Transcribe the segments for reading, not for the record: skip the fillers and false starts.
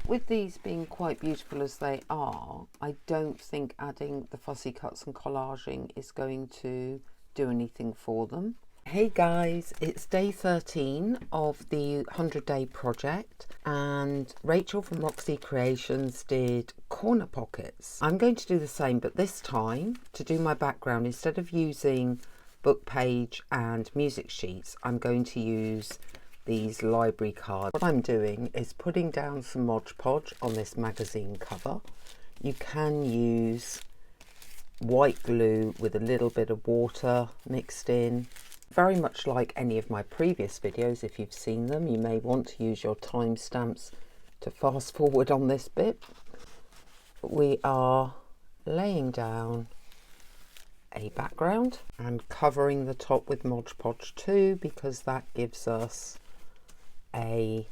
With these being quite beautiful as they are, I don't think adding the fussy cuts and collaging is going to do anything for them. Hey guys, it's day 13 of the 100-day project, and Rachel from Roxy Creations did corner pockets. I'm going to do the same, but this time to do my background, instead of using book page and music sheets, I'm going to use these library cards. What I'm doing is putting down some Mod Podge on this magazine cover. You can use white glue with a little bit of water mixed in. Very much like any of my previous videos, if you've seen them, you may want to use your timestamps to fast forward on this bit. We are laying down a background and covering the top with Mod Podge too, because that gives us a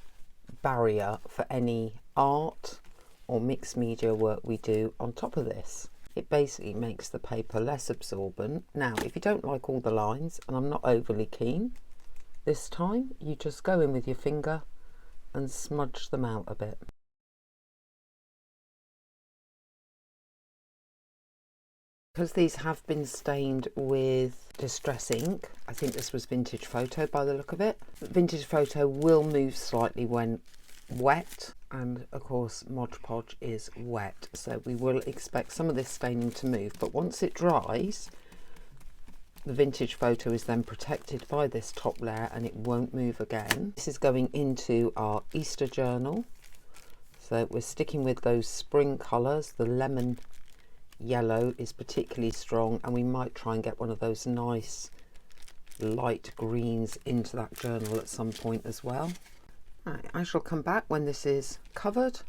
barrier for any art or mixed media work we do on top of this. It basically makes the paper less absorbent. Now, if you don't like all the lines, and I'm not overly keen this time, you just go in with your finger and smudge them out a bit. Because these have been stained with distress ink, I think this was Vintage Photo by the look of it. Vintage Photo will move slightly when wet, and of course Mod Podge is wet, so we will expect some of this staining to move, but once it dries, the Vintage Photo is then protected by this top layer and it won't move again. This is going into our Easter journal, so we're sticking with those spring colours. The lemon yellow is particularly strong, and we might try and get one of those nice light greens into that journal at some point as well. Right, I shall come back when this is covered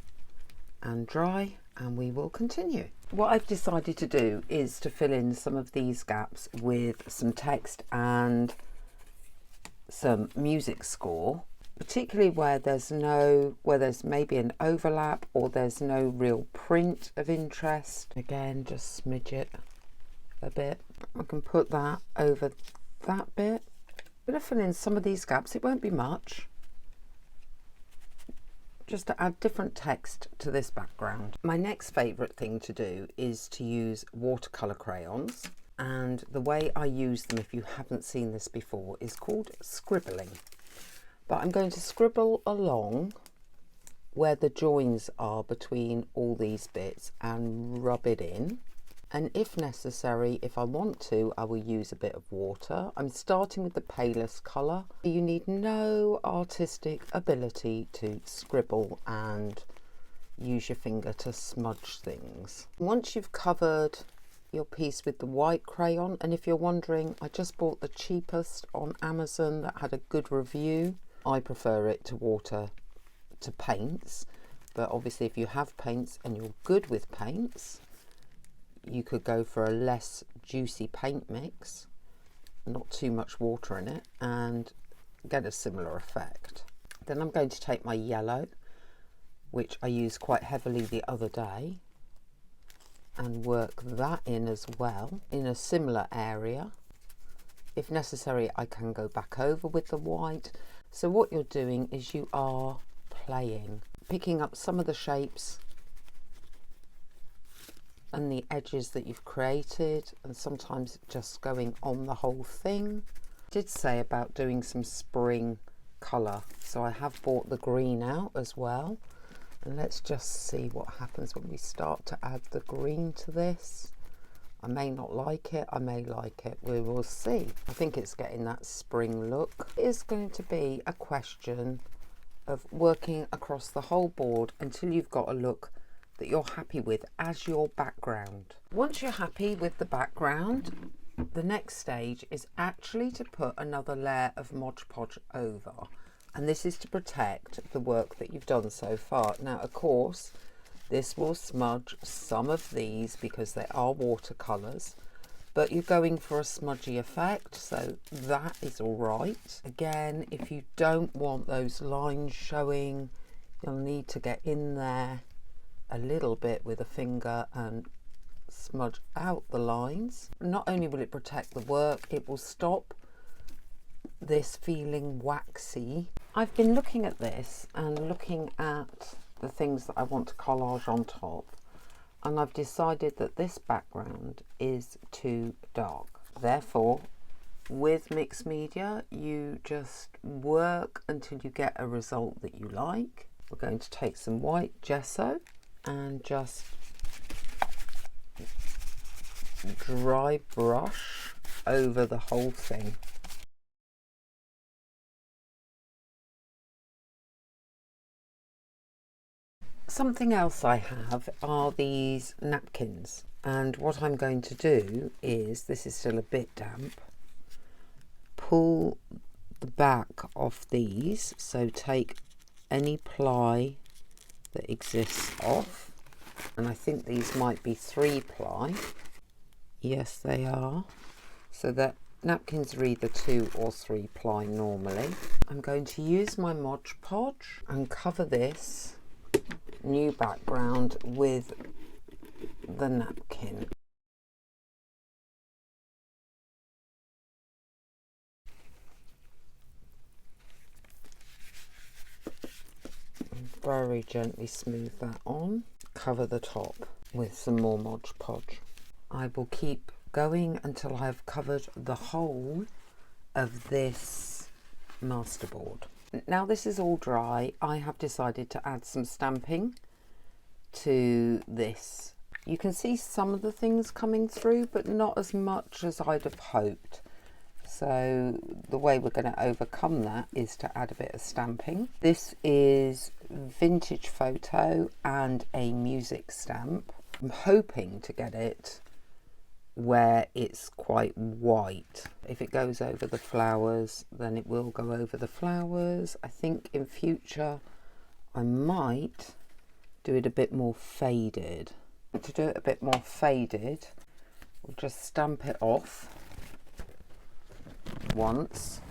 and dry and we will continue. What I've decided to do is to fill in some of these gaps with some text and some music score, particularly where there's maybe an overlap or there's no real print of interest. Again, just smidge it a bit. I can put that over that bit. I'm going to fill in some of these gaps. It won't be much, just to add different text to this background. My next favourite thing to do is to use watercolour crayons, and the way I use them, if you haven't seen this before, is called scribbling. But I'm going to scribble along where the joins are between all these bits and rub it in. And if necessary, if I want to, I will use a bit of water. I'm starting with the palest colour. You need no artistic ability to scribble and use your finger to smudge things. Once you've covered your piece with the white crayon, and if you're wondering, I just bought the cheapest on Amazon that had a good review. I prefer it to water to paints, but obviously if you have paints and you're good with paints, you could go for a less juicy paint mix, not too much water in it, and get a similar effect. Then I'm going to take my yellow, which I used quite heavily the other day, and work that in as well in a similar area. If necessary, I can go back over with the white. So what you're doing is you are playing, picking up some of the shapes and the edges that you've created, and sometimes just going on the whole thing. I did say about doing some spring colour, so I have bought the green out as well, and let's just see what happens when we start to add the green to this. I may not like it, I may like it, we will see. I think it's getting that spring look. It is going to be a question of working across the whole board until you've got a look that you're happy with as your background. Once you're happy with the background, the next stage is actually to put another layer of Mod Podge over, and this is to protect the work that you've done so far. Now, of course, this will smudge some of these because they are watercolours, but you're going for a smudgy effect, so that is all right. Again, if you don't want those lines showing, you'll need to get in there a little bit with a finger and smudge out the lines. Not only will it protect the work, it will stop this feeling waxy. I've been looking at this and looking at the things that I want to collage on top, and I've decided that this background is too dark. Therefore, with mixed media, you just work until you get a result that you like. We're going to take some white gesso and just dry brush over the whole thing. Something else I have are these napkins, and what I'm going to do is, this is still a bit damp, pull the back off these, so take any ply that exists off, and I think these might be 3-ply. Yes, they are. So that napkins are either 2 or 3-ply normally. I'm going to use my Mod Podge and cover this new background with the napkin. Very gently smooth that on. Cover the top with some more Mod Podge. I will keep going until I've covered the whole of this masterboard. Now this is all dry, I have decided to add some stamping to this. You can see some of the things coming through, but not as much as I'd have hoped. So the way we're going to overcome that is to add a bit of stamping. This is vintage photo and a music stamp. I'm hoping to get it where it's quite white. If it goes over the flowers, then it will go over the flowers. I think in future I might do it a bit more faded. To do it a bit more faded, we'll just stamp it off once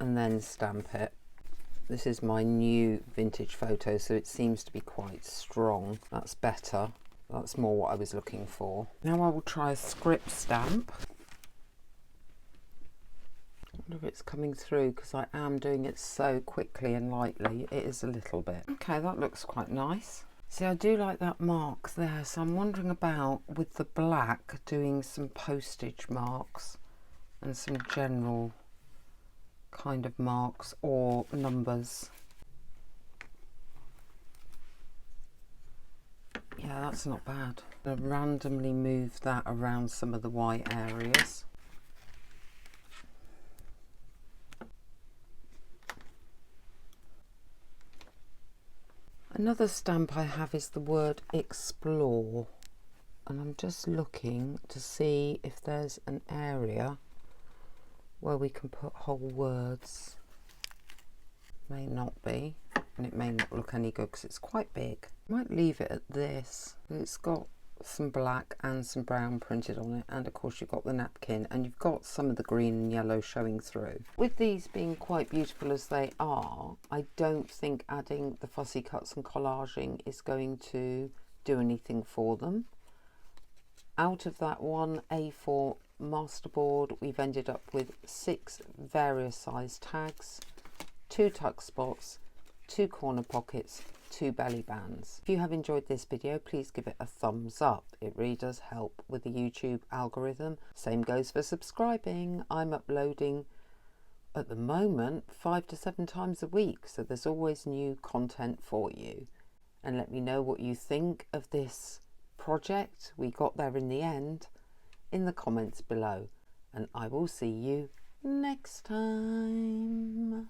and then stamp it. This is my new vintage photo, so it seems to be quite strong. That's better. That's more what I was looking for. Now I will try a script stamp. I wonder if it's coming through, because I am doing it so quickly and lightly. It is a little bit. Okay, that looks quite nice. See, I do like that mark there, so I'm wondering about, with the black, doing some postage marks and some general kind of marks or numbers. Yeah, that's not bad. I'll randomly move that around some of the white areas. Another stamp I have is the word Explore, and I'm just looking to see if there's an area where we can put whole words. May not be, and it may not look any good because it's quite big. I might leave it at this. It's got some black and some brown printed on it, and of course you've got the napkin, and you've got some of the green and yellow showing through. With these being quite beautiful as they are, I don't think adding the fussy cuts and collaging is going to do anything for them. Out of that one A4 masterboard, we've ended up with 6 various size tags, 2 tuck spots, 2 corner pockets, 2 belly bands. If you have enjoyed this video, please give it a thumbs up. It really does help with the YouTube algorithm. Same goes for subscribing. I'm uploading at the moment 5 to 7 times a week, so there's always new content for you. And let me know what you think of this project. We got there in the end in the comments below, and I will see you next time.